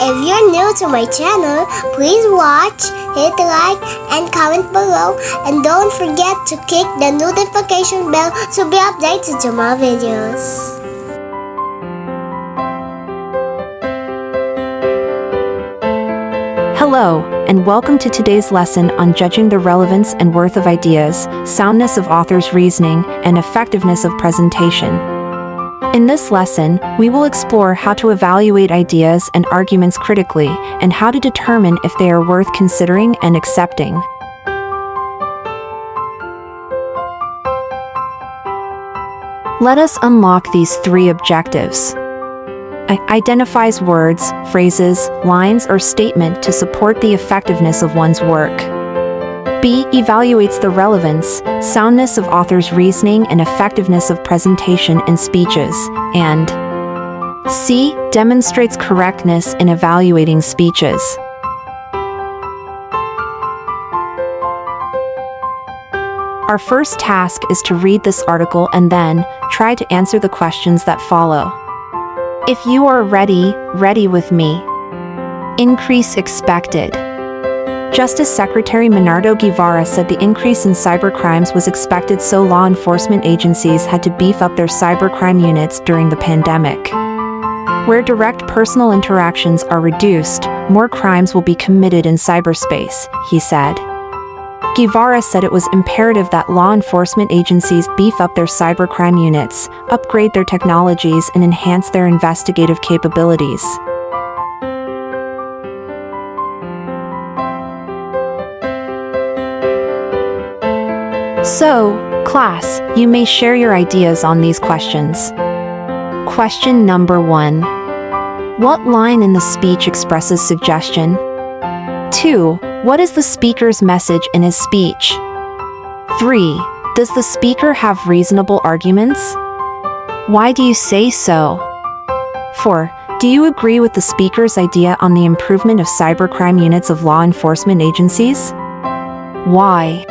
If you're new to my channel, please watch, hit like, and comment below. And don't forget to click the notification bell to be updated to my videos. Hello, and welcome to today's lesson on judging the relevance and worth of ideas, soundness of authors' reasoning, and effectiveness of presentation. In this lesson, we will explore how to evaluate ideas and arguments critically, and how to determine if they are worth considering and accepting. Let us unlock these three objectives. Identifies words, phrases, lines, or statement to support the effectiveness of one's work. B. Evaluates the relevance, soundness of authors' reasoning and effectiveness of presentation in speeches. And C. Demonstrates correctness in evaluating speeches. Our first task is to read this article and then try to answer the questions that follow. If you are ready with me. Increase expected. Justice Secretary Menardo Guevara said the increase in cybercrimes was expected, so law enforcement agencies had to beef up their cybercrime units during the pandemic. Where direct personal interactions are reduced, more crimes will be committed in cyberspace, he said. Guevara said it was imperative that law enforcement agencies beef up their cybercrime units, upgrade their technologies, and enhance their investigative capabilities. So, class, you may share your ideas on these questions. Question number 1. What line in the speech expresses suggestion? 2. What is the speaker's message in his speech? 3. Does the speaker have reasonable arguments? Why do you say so? 4. Do you agree with the speaker's idea on the improvement of cybercrime units of law enforcement agencies? Why?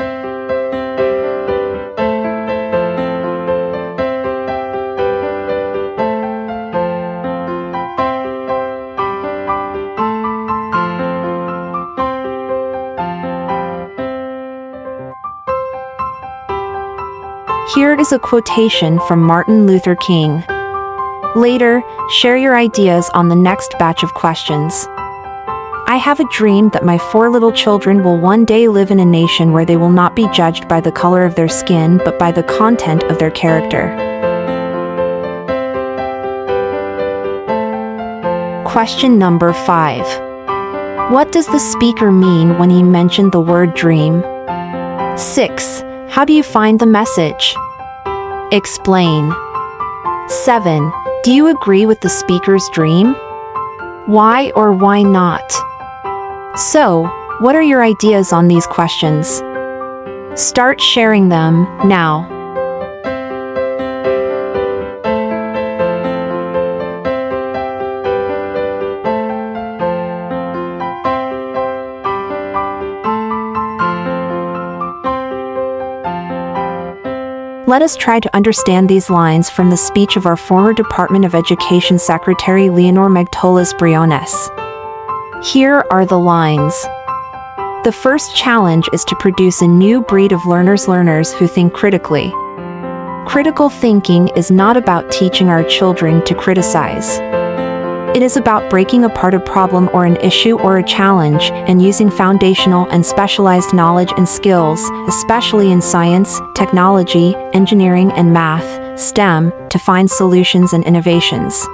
Here is a quotation from Martin Luther King. Later, share your ideas on the next batch of questions. I have a dream that my 4 little children will one day live in a nation where they will not be judged by the color of their skin but by the content of their character. Question number 5. What does the speaker mean when he mentioned the word dream? 6. How do you find the message? Explain. 7. Do you agree with the speaker's dream? Why or why not? So, what are your ideas on these questions? Start sharing them now. Let us try to understand these lines from the speech of our former Department of Education Secretary Leonor Magtolas Briones. Here are the lines. The first challenge is to produce a new breed of learners who think critically. Critical thinking is not about teaching our children to criticize. It is about breaking apart a problem or an issue or a challenge and using foundational and specialized knowledge and skills, especially in science, technology, engineering, and math, STEM, to find solutions and innovations.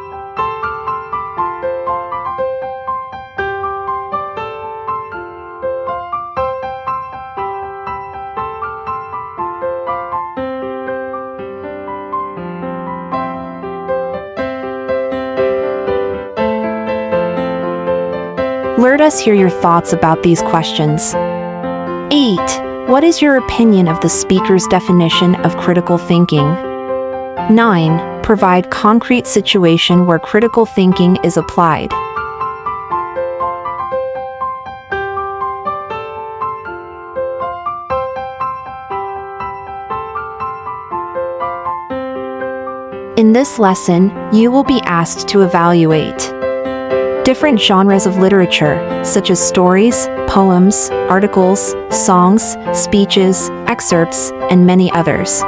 Let us hear your thoughts about these questions. 8. What is your opinion of the speaker's definition of critical thinking? 9. Provide concrete situation where critical thinking is applied. In this lesson, you will be asked to evaluate different genres of literature, such as stories, poems, articles, songs, speeches, excerpts, and many others.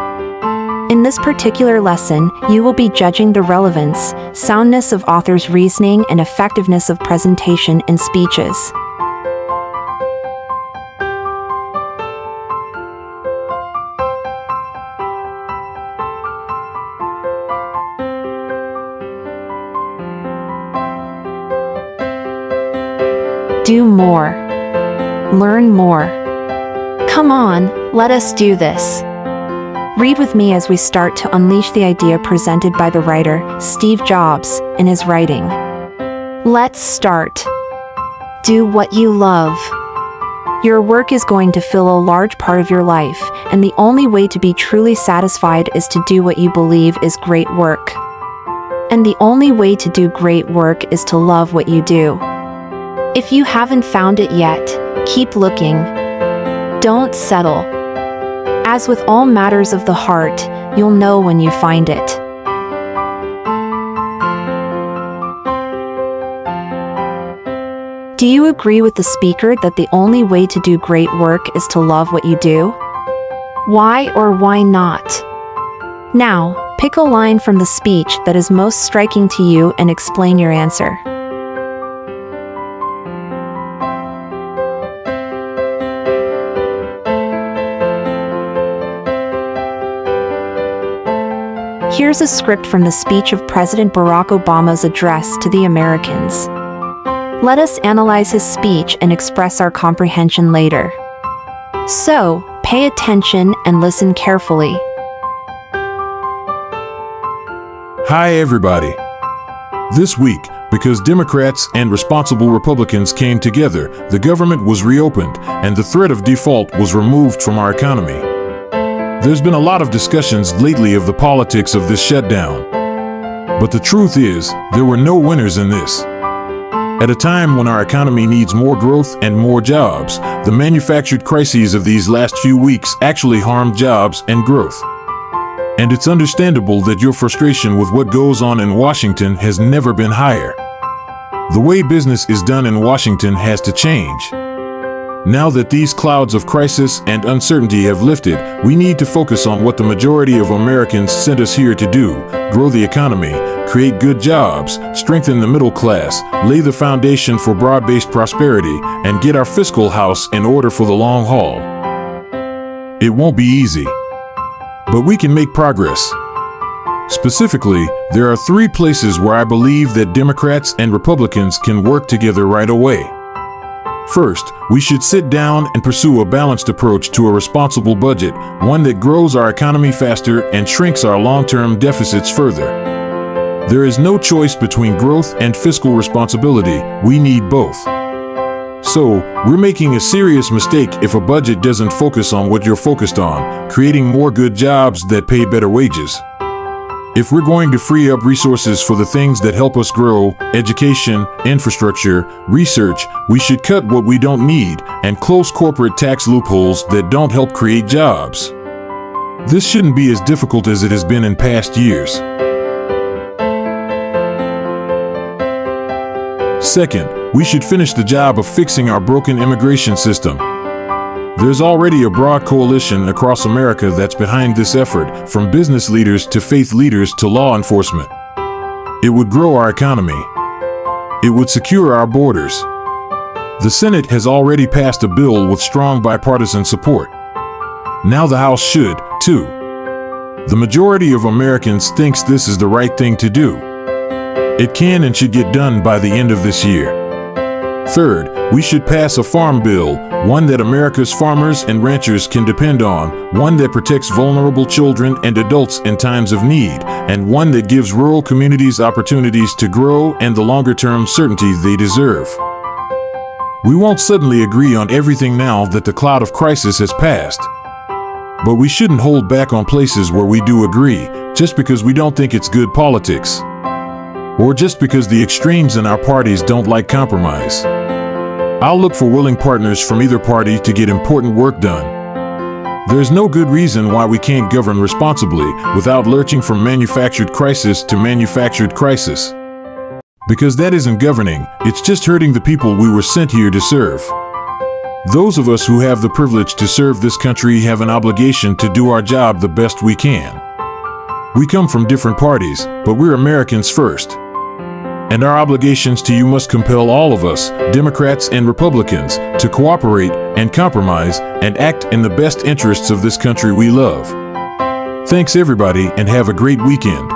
In this particular lesson, you will be judging the relevance, soundness of authors' reasoning and effectiveness of presentation in speeches. Do more. Learn more. Come on, let us do this. Read with me as we start to unleash the idea presented by the writer, Steve Jobs, in his writing. Let's start. Do what you love. Your work is going to fill a large part of your life, and the only way to be truly satisfied is to do what you believe is great work. And the only way to do great work is to love what you do. If you haven't found it yet, keep looking. Don't settle. As with all matters of the heart, you'll know when you find it. Do you agree with the speaker that the only way to do great work is to love what you do? Why or why not? Now, pick a line from the speech that is most striking to you and explain your answer. Here's a script from the speech of President Barack Obama's address to the Americans. Let us analyze his speech and express our comprehension later. So, pay attention and listen carefully. Hi, everybody. This week, because Democrats and responsible Republicans came together, the government was reopened and the threat of default was removed from our economy. There's been a lot of discussions lately of the politics of this shutdown. But the truth is, there were no winners in this. At a time when our economy needs more growth and more jobs, the manufactured crises of these last few weeks actually harmed jobs and growth. And it's understandable that your frustration with what goes on in Washington has never been higher. The way business is done in Washington has to change. Now that these clouds of crisis and uncertainty have lifted, we need to focus on what the majority of Americans sent us here to do: grow the economy, create good jobs, strengthen the middle class, lay the foundation for broad-based prosperity, and get our fiscal house in order for the long haul. It won't be easy, but we can make progress. Specifically, there are 3 places where I believe that Democrats and Republicans can work together right away. First, we should sit down and pursue a balanced approach to a responsible budget, one that grows our economy faster and shrinks our long-term deficits further. There is no choice between growth and fiscal responsibility. We need both. So, we're making a serious mistake if a budget doesn't focus on what you're focused on, creating more good jobs that pay better wages. If we're going to free up resources for the things that help us grow, education, infrastructure, research, we should cut what we don't need and close corporate tax loopholes that don't help create jobs. This shouldn't be as difficult as it has been in past years. Second, we should finish the job of fixing our broken immigration system. There's already a broad coalition across America that's behind this effort, from business leaders to faith leaders to law enforcement. It would grow our economy. It would secure our borders. The Senate has already passed a bill with strong bipartisan support. Now the House should, too. The majority of Americans thinks this is the right thing to do. It can and should get done by the end of this year. Third, we should pass a farm bill, one that America's farmers and ranchers can depend on, one that protects vulnerable children and adults in times of need, and one that gives rural communities opportunities to grow and the longer-term certainty they deserve. We won't suddenly agree on everything now that the cloud of crisis has passed. But we shouldn't hold back on places where we do agree, just because we don't think it's good politics. Or just because the extremes in our parties don't like compromise. I'll look for willing partners from either party to get important work done. There's no good reason why we can't govern responsibly without lurching from manufactured crisis to manufactured crisis. because that isn't governing, it's just hurting the people we were sent here to serve. Those of us who have the privilege to serve this country have an obligation to do our job the best we can. We come from different parties, but we're Americans first. And our obligations to you must compel all of us, Democrats and Republicans, to cooperate and compromise and act in the best interests of this country we love. Thanks everybody and have a great weekend.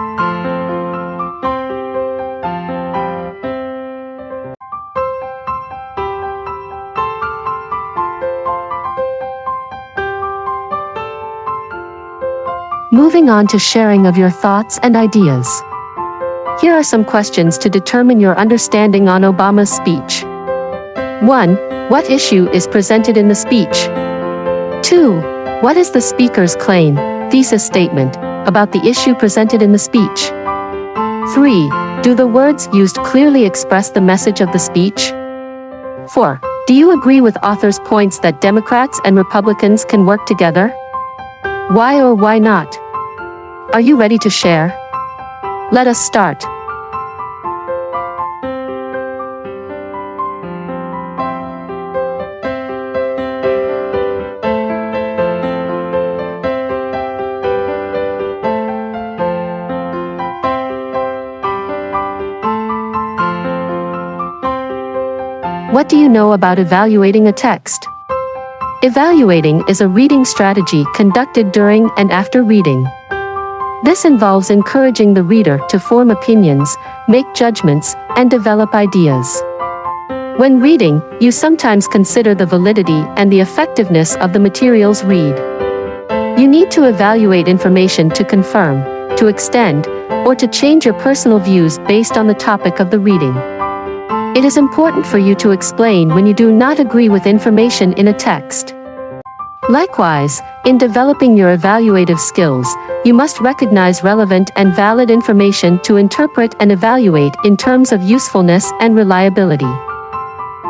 Moving on to sharing of your thoughts and ideas. Here are some questions to determine your understanding on Obama's speech. 1. What issue is presented in the speech? 2. What is the speaker's claim, thesis statement, about the issue presented in the speech? 3. Do the words used clearly express the message of the speech? 4. Do you agree with author's points that Democrats and Republicans can work together? Why or why not? Are you ready to share? Let us start. What do you know about evaluating a text? Evaluating is a reading strategy conducted during and after reading. This involves encouraging the reader to form opinions, make judgments, and develop ideas. When reading, you sometimes consider the validity and the effectiveness of the materials read. You need to evaluate information to confirm, to extend, or to change your personal views based on the topic of the reading. It is important for you to explain when you do not agree with information in a text. Likewise, in developing your evaluative skills, you must recognize relevant and valid information to interpret and evaluate in terms of usefulness and reliability.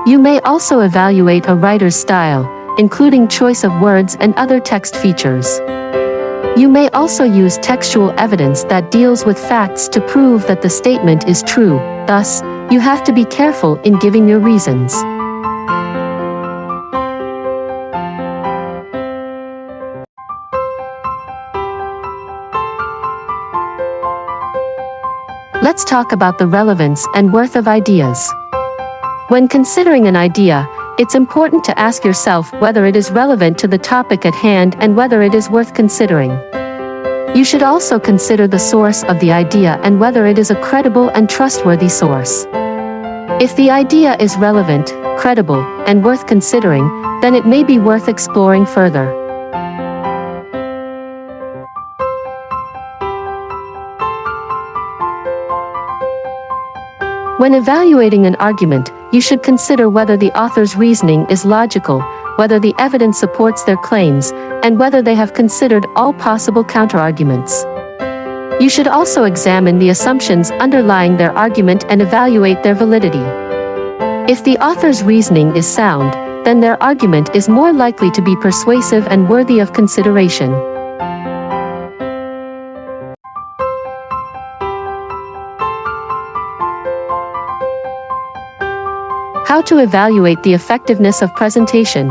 You may also evaluate a writer's style, including choice of words and other text features. You may also use textual evidence that deals with facts to prove that the statement is true. Thus, you have to be careful in giving your reasons. Let's talk about the relevance and worth of ideas. When considering an idea, it's important to ask yourself whether it is relevant to the topic at hand and whether it is worth considering. You should also consider the source of the idea and whether it is a credible and trustworthy source. If the idea is relevant, credible, and worth considering, then it may be worth exploring further. When evaluating an argument, you should consider whether the author's reasoning is logical, whether the evidence supports their claims, and whether they have considered all possible counterarguments. You should also examine the assumptions underlying their argument and evaluate their validity. If the author's reasoning is sound, then their argument is more likely to be persuasive and worthy of consideration. How to evaluate the effectiveness of presentation.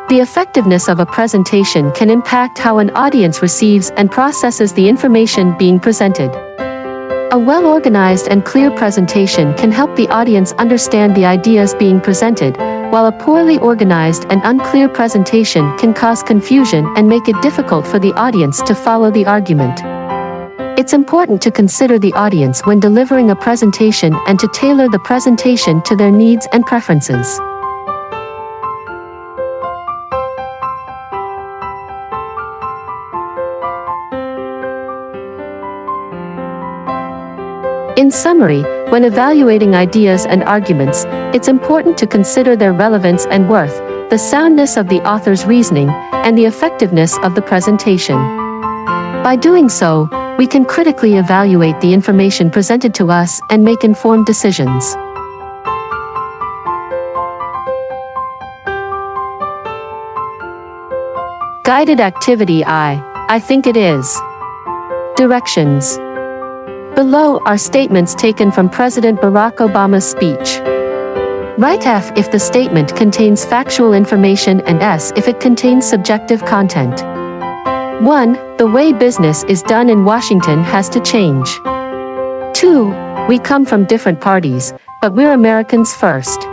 The effectiveness of a presentation can impact how an audience receives and processes the information being presented. A well-organized and clear presentation can help the audience understand the ideas being presented, while a poorly organized and unclear presentation can cause confusion and make it difficult for the audience to follow the argument. It's important to consider the audience when delivering a presentation and to tailor the presentation to their needs and preferences. In summary, when evaluating ideas and arguments, it's important to consider their relevance and worth, the soundness of the author's reasoning, and the effectiveness of the presentation. By doing so, we can critically evaluate the information presented to us and make informed decisions. Guided activity I think it is. Directions. Below are statements taken from President Barack Obama's speech. Write F if the statement contains factual information and S if it contains subjective content. 1. The way business is done in Washington has to change. 2. We come from different parties, but we're Americans first.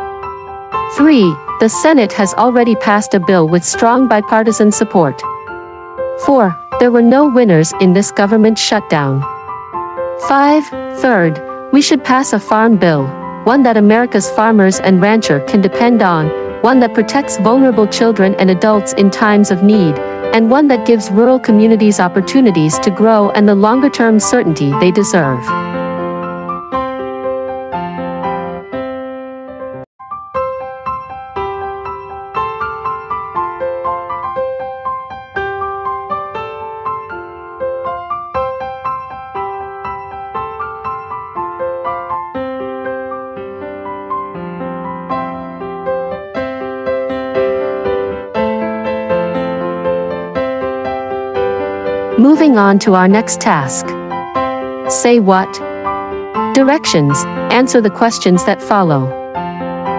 3. The Senate has already passed a bill with strong bipartisan support. 4. There were no winners in this government shutdown. 5. Third, we should pass a farm bill, one that America's farmers and ranchers can depend on, one that protects vulnerable children and adults in times of need, and one that gives rural communities opportunities to grow and the longer-term certainty they deserve. Moving on to our next task. Say what? Directions. Answer the questions that follow.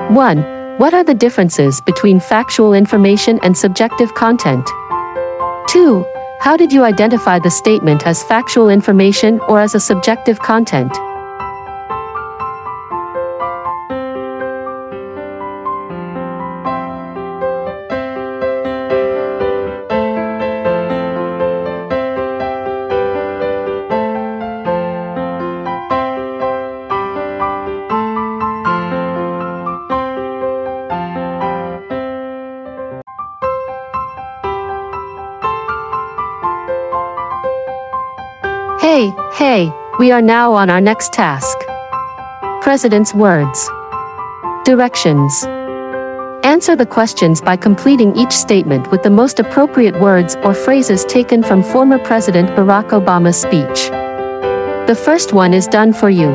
1. What are the differences between factual information and subjective content? 2. How did you identify the statement as factual information or as a subjective content? Hey, we are now on our next task. President's words. Directions. Answer the questions by completing each statement with the most appropriate words or phrases taken from former President Barack Obama's speech. The first one is done for you.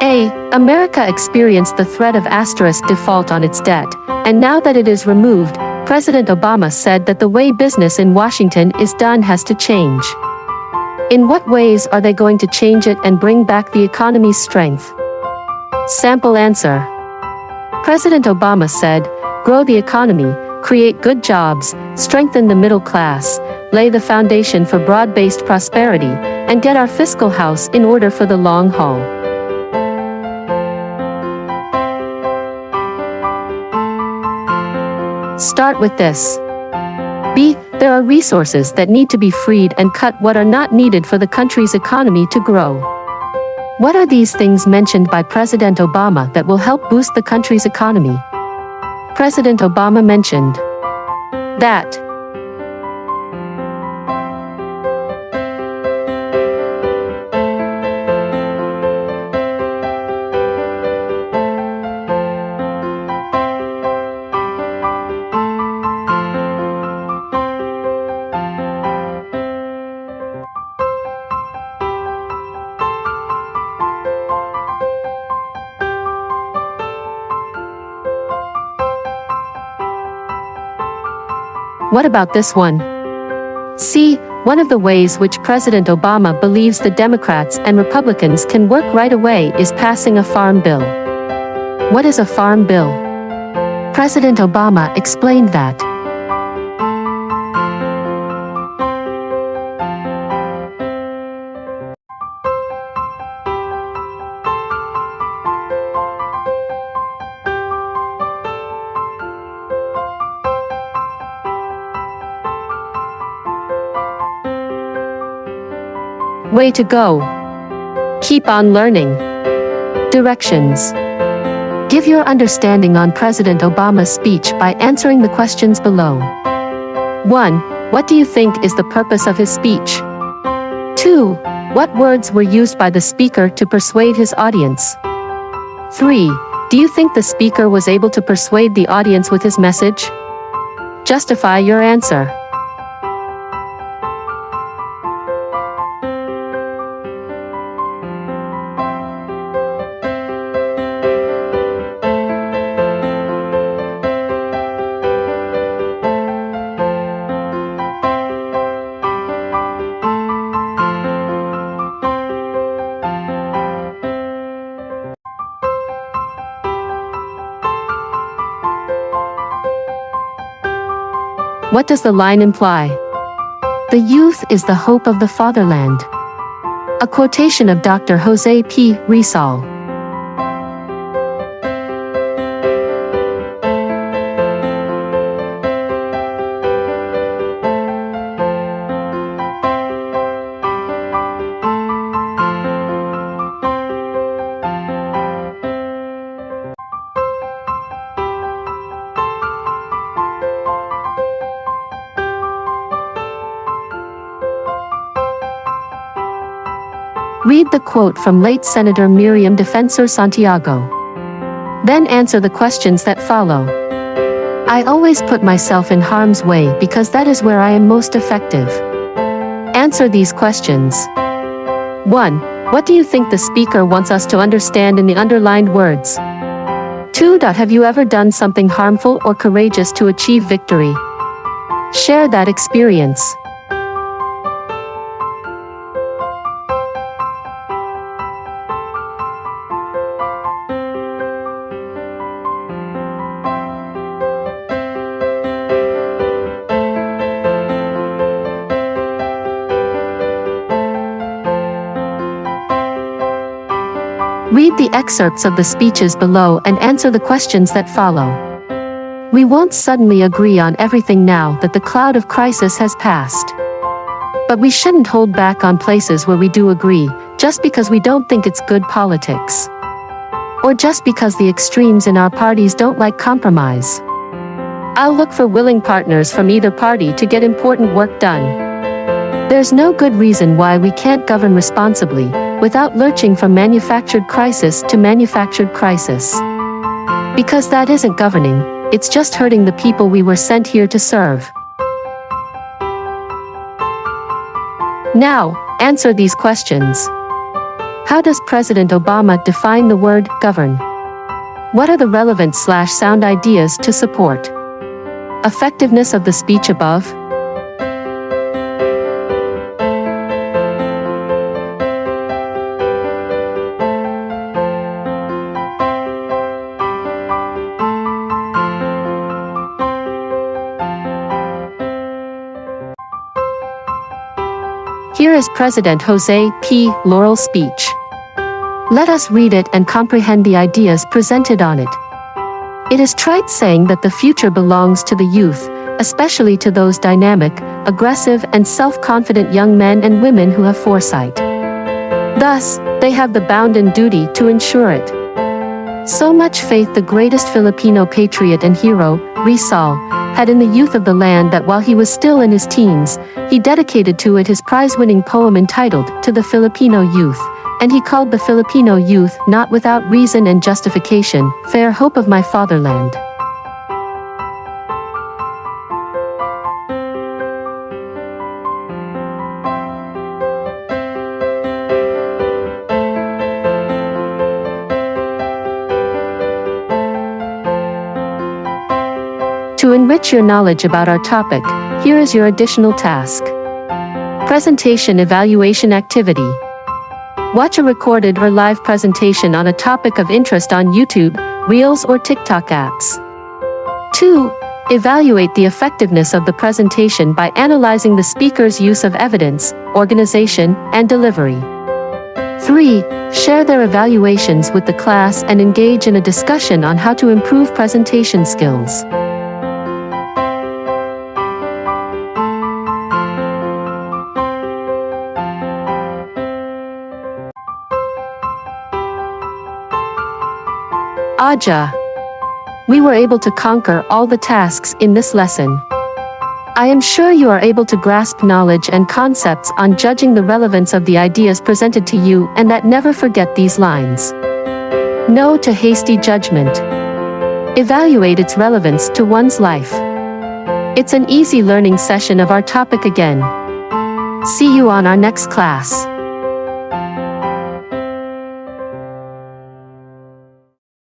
A. America experienced the threat of asterisk default on its debt, and now that it is removed, President Obama said that the way business in Washington is done has to change. In what ways are they going to change it and bring back the economy's strength? Sample answer. President Obama said, grow the economy, create good jobs, strengthen the middle class, lay the foundation for broad-based prosperity, and get our fiscal house in order for the long haul. Start with this. B. There are resources that need to be freed and cut what are not needed for the country's economy to grow. What are these things mentioned by President Obama that will help boost the country's economy? President Obama mentioned that. What about this one? C. One of the ways which President Obama believes the Democrats and Republicans can work right away is passing a farm bill. What is a farm bill? President Obama explained that. Way to go. Keep on learning. Directions. Give your understanding on President Obama's speech by answering the questions below. 1. What do you think is the purpose of his speech? 2. What words were used by the speaker to persuade his audience? 3. Do you think the speaker was able to persuade the audience with his message? Justify your answer. What does the line imply? The youth is the hope of the fatherland. A quotation of Dr. Jose P. Rizal. Read the quote from late Senator Miriam Defensor Santiago. Then answer the questions that follow. I always put myself in harm's way because that is where I am most effective. Answer these questions. 1. What do you think the speaker wants us to understand in the underlined words? 2. Have you ever done something harmful or courageous to achieve victory? Share that experience. Read the excerpts of the speeches below and answer the questions that follow. We won't suddenly agree on everything now that the cloud of crisis has passed. But we shouldn't hold back on places where we do agree, just because we don't think it's good politics. Or just because the extremes in our parties don't like compromise. I'll look for willing partners from either party to get important work done. There's no good reason why we can't govern responsibly, without lurching from manufactured crisis to manufactured crisis. Because that isn't governing, it's just hurting the people we were sent here to serve. Now, answer these questions. How does President Obama define the word govern? What are the relevant/sound ideas to support effectiveness of the speech above? Here is President Jose P. Laurel's speech. Let us read it and comprehend the ideas presented on it. It is trite saying that the future belongs to the youth, especially to those dynamic, aggressive, and self-confident young men and women who have foresight. Thus, they have the bounden duty to ensure it. So much faith the greatest Filipino patriot and hero, Rizal, had in the youth of the land that while he was still in his teens, he dedicated to it his prize-winning poem entitled To the Filipino Youth, and he called the Filipino youth, not without reason and justification, fair hope of my fatherland. To enrich your knowledge about our topic, here is your additional task. Presentation evaluation activity. Watch a recorded or live presentation on a topic of interest on YouTube, Reels, or TikTok apps. 2. Evaluate the effectiveness of the presentation by analyzing the speaker's use of evidence, organization, and delivery. 3. Share their evaluations with the class and engage in a discussion on how to improve presentation skills. Aja! We were able to conquer all the tasks in this lesson. I am sure you are able to grasp knowledge and concepts on judging the relevance of the ideas presented to you, and that never forget these lines. No to hasty judgment. Evaluate its relevance to one's life. It's an easy learning session of our topic again. See you on our next class.